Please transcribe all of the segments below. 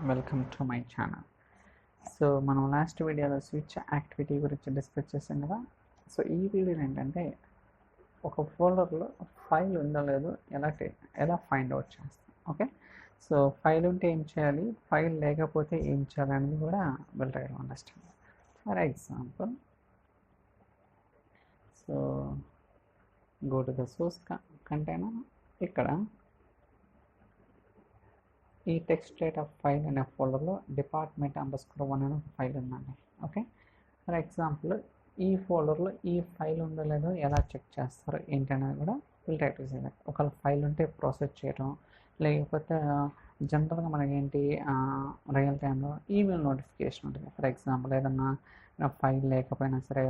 Welcome to my channel. So మనం last వీడియోలో switch activity గురించి డిస్కస్ చేసాం కదా. సో ఈ వీడియోలో ఏంటంటే ఒక ఫోల్డర్లో ఫైల్ ఉందో లేదో ఎలా ఫైండ్ అవుట్ చేస్తాం. ఓకే, సో ఫైల్ ఉంటే ఏం చేయాలి, ఫైల్ లేకపోతే ఏం చేయాలి అనేది కూడా will try to understand. For example, so go to the source container. ఇక్కడ ఈ టెక్స్ట్ డేటా ఫైల్ అనే ఫోల్డర్లో department_1 అనే ఒక ఫైల్ ఉందండి. ఓకే, ఫర్ ఎగ్జాంపుల్ ఈ ఫోల్డర్లో ఈ ఫైల్ ఉందో లేదో ఎలా చెక్ చేస్తారు ఏంటనేది కూడా will try to see that. ఒకవేళ ఫైల్ ఉంటే ప్రాసెస్ చేయడం, లేకపోతే జనరల్గా మనకేంటి రియల్ టైంలో ఈమెయిల్ నోటిఫికేషన్ ఉంటుంది. ఫర్ ఎగ్జాంపుల్ ఏదన్నా ఫైల్ లేకపోయినా సరే,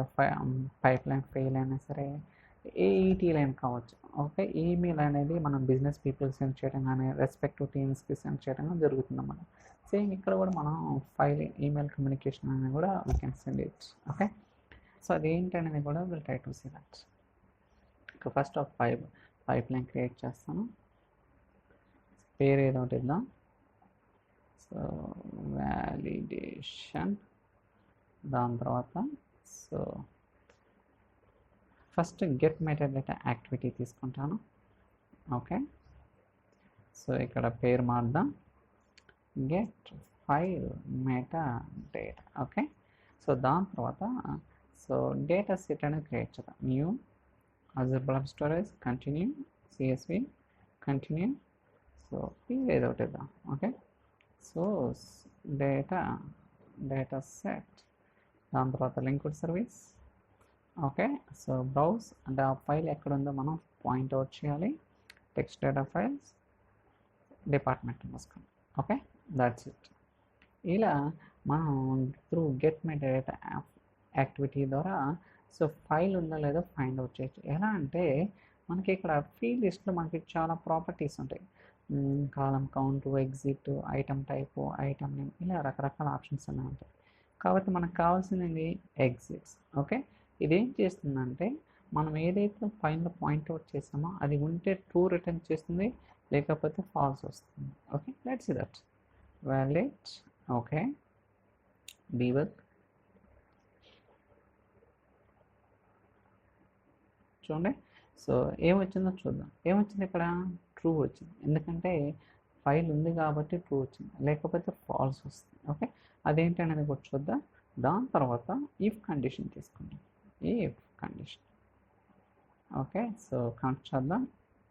పైప్ లైన్ ఫెయిల్ అయినా సరే, ఏఈటీ లైన్ కావచ్చు. ఓకే, ఈమెయిల్ అనేది మనం బిజినెస్ పీపుల్ సెండ్ చేయడం కానీ రెస్పెక్టివ్ టీమ్స్కి సెండ్ చేయడం కానీ జరుగుతుంది అన్నమాట. సేమ్ ఇక్కడ కూడా మనం ఫైల్ ఈమెయిల్ కమ్యూనికేషన్ అనేది కూడా we can send it. Okay, so అదేంటనేది కూడా will try to see that. ఇక first of pipeline create చేస్తాను. పేరు ఏదో ఒకటి ఇద్దాం. సో వ్యాలిడేషన్, దాని తర్వాత so first get metadata activity తీసుకుంటాను. ఓకే, సో ఇక్కడ పేరు మార్దాం, get file metadata. Okay, so దాని తర్వాత సో డేటా సెట్ అనేది క్రియేట్ చేద్దాం. New Azure blob storage, continue, CSV, continue, so పేరు ఏదో ఒకటి ఇద్దాం. ఓకే, సో డేటా సెట్, దాని తర్వాత linked service. Okay, so browse అంటే ఆ ఫైల్ ఎక్కడ ఉందో మనం పాయింట్అవుట్ చేయాలి. టెక్స్ట్ డేటా ఫైల్స్, డిపార్ట్మెంట్ మస్కం. Okay, that's it. ఇలా మనం త్రూ గెట్ మెటాడేటా యాక్టివిటీ ద్వారా సో ఫైల్ ఉందో లేదో ఫైండ్ అవుట్ చేయొచ్చు. ఎలా అంటే మనకి ఇక్కడ ఫీల్డ్ లిస్ట్లో మనకి చాలా ప్రాపర్టీస్ ఉంటాయి. Column count, exist, item type, item name, ఇలా రకరకాల ఆప్షన్స్ అన్నీ ఉంటాయి. కాబట్టి మనకు కావాల్సింది ఎగ్జిట్స్. ఓకే, ఇదేం చేస్తుందంటే మనం ఏదైతే ఫైల్లో పాయింట్అవుట్ చేసామో అది ఉంటే ట్రూ రిటర్న్ చేస్తుంది, లేకపోతే ఫాల్స్ వస్తుంది. Okay, let's see that. Validate. Okay, debug. చూడండి, సో ఏమొచ్చిందో చూద్దాం. ఏమొచ్చింది ఇక్కడ? ట్రూ వచ్చింది. ఎందుకంటే ఫైల్ ఉంది కాబట్టి ట్రూ వచ్చింది, లేకపోతే ఫాల్స్ వస్తుంది. ఓకే, అదేంటి అనేది కూడా చూద్దాం. దాని తర్వాత ఇఫ్ కండిషన్ తీసుకుందాం. If condition. Okay, so count చేద్దాం.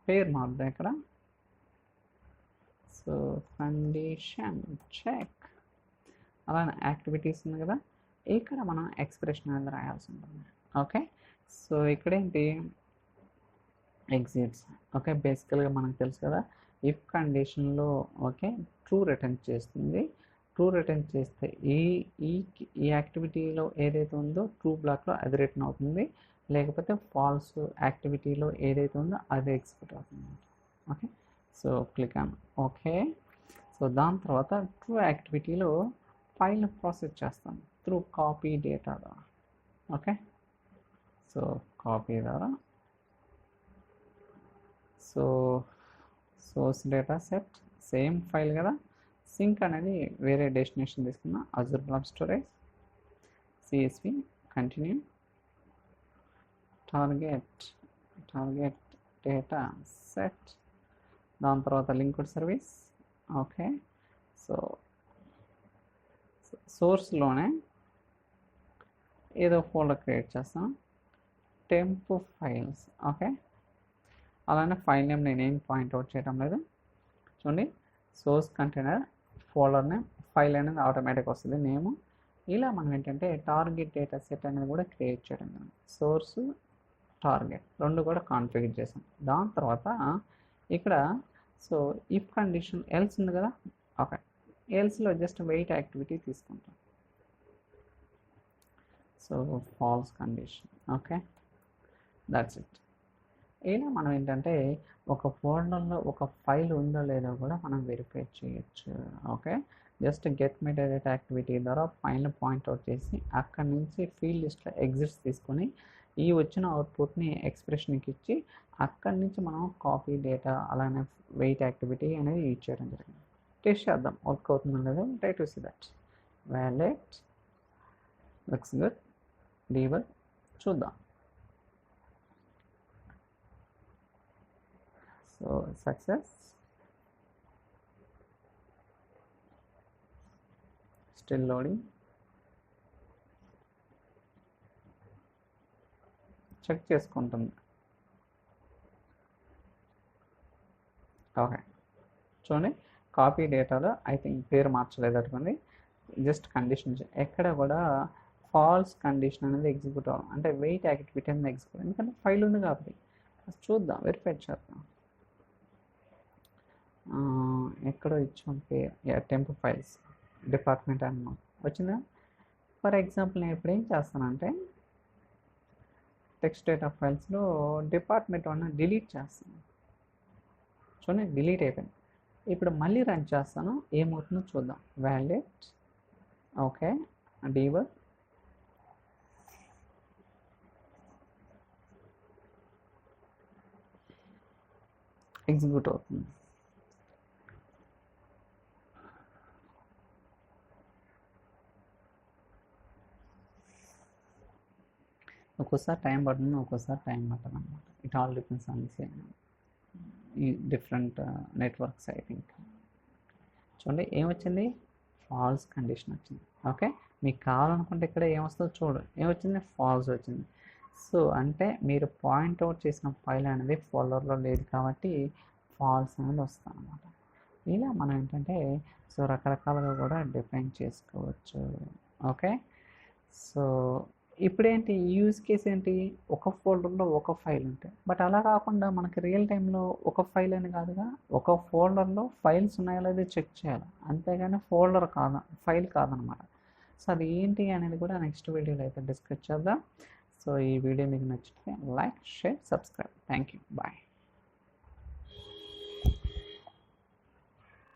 పేరు మార్దాం ఇక్కడ. So condition check. అలానే యాక్టివిటీస్ ఉంది కదా, ఇక్కడ మనం ఎక్స్ప్రెషన్ అనేది రాయాల్సి ఉంటుంది. ఓకే, సో ఇక్కడేంటి ఎగ్జిట్స్. ఓకే, బేసికల్గా మనకు తెలుసు కదా, ఇఫ్ కండిషన్లో ఓకే ట్రూ రిటర్న్ చేస్తుంది. ట్రూ రిటర్న్ చేస్తే ఈ యాక్టివిటీలో ఏదైతే ఉందో ట్రూ బ్లాక్లో అది రిటర్న్ అవుతుంది, లేకపోతే ఫాల్స్ యాక్టివిటీలో ఏదైతే ఉందో అది ఎగ్జిక్యూట్ అవుతుంది. Okay, so click on okay. So దాని తర్వాత ట్రూ యాక్టివిటీలో ఫైల్ని ప్రాసెస్ చేస్తాం త్రూ కాపీ డేటా ద్వారా. ఓకే, సో కాపీ ద్వారా so source data set same file కదా, సింక్ అనేది వేరే డెస్టినేషన్ తీసుకున్నా, Azure blob storage, CSV, continue, target data set, దాని తర్వాత లింక్డ్ సర్వీస్. ఓకే, సో సోర్స్లోనే ఏదో ఫోల్డర్ క్రియేట్ చేస్తాం, టెంప్ ఫైల్స్. ఓకే, అలానే ఫైల్ నేమ్ నేనేం పాయింట్అవుట్ చేయడం లేదు. చూడండి, source container, folder name, file అనేది ఆటోమేటిక్ వస్తుంది నేమ్. ఇలా మనం ఏంటంటే టార్గెట్ డేటా సెట్ అనేది కూడా క్రియేట్ చేయడం జరిగింది. సోర్స్, టార్గెట్ రెండు కూడా కాన్ఫిగర్ చేసాం. దాని తర్వాత ఇక్కడ సో ఇఫ్ కండిషన్ ఎల్స్ ఉంది కదా. ఓకే, ఎల్స్లో జస్ట్ వెయిట్ యాక్టివిటీ తీసుకుంటాం. So false condition. Okay, that's it. ఇలా మనం ఏంటంటే ఒక ఫోల్డర్లో ఒక ఫైల్ ఉందో లేదో కూడా మనం వెరిఫై చేయొచ్చు. Okay, just get metadata activity ద్వారా ఫైల్ని పాయింట్అవుట్ చేసి అక్కడి నుంచి ఫీల్డ్ లిస్ట్లో ఎగ్జిట్స్ తీసుకొని ఈ వచ్చిన అవుట్పుట్ని ఎక్స్ప్రెషన్కి ఇచ్చి అక్కడి నుంచి మనం కాపీ డేటా అలానే వెయిట్ యాక్టివిటీ అనేది యూజ్ చేయడం జరిగింది. టెస్ట్ చేద్దాం వర్క్ అవుతుందో లేదో. Try to see that. వ్యాలెట్ లుక్స్ గుడ్. డీబగ్ చూద్దాం. So success. Still loading. Check చేసుకుంటుంది. ఓకే చూడండి, కాపీ డేటాలో ఐ థింక్ పేరు మార్చలేదు అనుకోండి, జస్ట్ కండిషన్ ఎక్కడ కూడా ఫాల్స్ కండిషన్ అనేది ఎగ్జిక్యూట్ అవ్వాలి. అంటే వెయిట్ యాక్టివిటీ అనేది ఎగ్జిక్యూట్, ఎందుకంటే ఫైల్ ఉంది కాబట్టి. చూద్దాం, వెరిఫై చేద్దాం. ఎక్కడో ఇచ్చాం పేరు, టెంప్ ఫైల్స్ డిపార్ట్మెంట్ అన్నమాట వచ్చిందా. ఫర్ ఎగ్జాంపుల్ నేను ఇప్పుడు ఏం చేస్తానంటే టెక్స్ట్ డేటా ఫైల్స్లో డిపార్ట్మెంట్ వన్ డిలీట్ చేస్తాను. చూడండి డిలీట్ అయిపోయింది. ఇప్పుడు మళ్ళీ రన్ చేస్తాను, ఏమవుతుందో చూద్దాం. వ్యాలెట్ ఓకే డీబగ్ ఎగ్జిక్యూట్ అవుతుంది. ఒక్కోసారి టైం పడుతుంది, ఒక్కోసారి టైం పట్టదు అనమాట. ఇట్ ఆల్ డిపెండ్స్ ఆన్ ఈ డిఫరెంట్ నెట్వర్క్స్ ఐ థింక్. చూడండి ఏమొచ్చింది, ఫాల్స్ కండిషన్ వచ్చింది. ఓకే మీకు కావాలనుకుంటే ఇక్కడ ఏమొస్తుందో చూడు, ఏమొచ్చింది, ఫాల్స్ వచ్చింది. సో అంటే మీరు పాయింట్అవుట్ చేసిన ఫైల్ అనేది ఫోల్డర్లో లేదు కాబట్టి ఫాల్స్ అనేది వస్తుంది అనమాట. ఇలా మనం ఏంటంటే సో రకరకాలుగా కూడా డిఫైన్ చేసుకోవచ్చు. ఓకే సో ఇప్పుడేంటి యూజ్ కేస్ ఏంటి, ఒక ఫోల్డర్లో ఒక ఫైల్ ఉంటాయి. బట్ అలా కాకుండా మనకి రియల్ టైంలో ఒక ఫైల్ అని కాదుగా, ఒక ఫోల్డర్లో ఫైల్స్ ఉన్నాయో లేదో చెక్ చేయాలి, అంతేగాని ఫోల్డర్ కాదు, ఫైల్ కాదనమాట. సో అది ఏంటి అనేది కూడా నెక్స్ట్ వీడియోలో అయితే డిస్కస్ చేద్దాం. సో ఈ వీడియో మీకు నచ్చితే like, share, subscribe. Thank you, bye.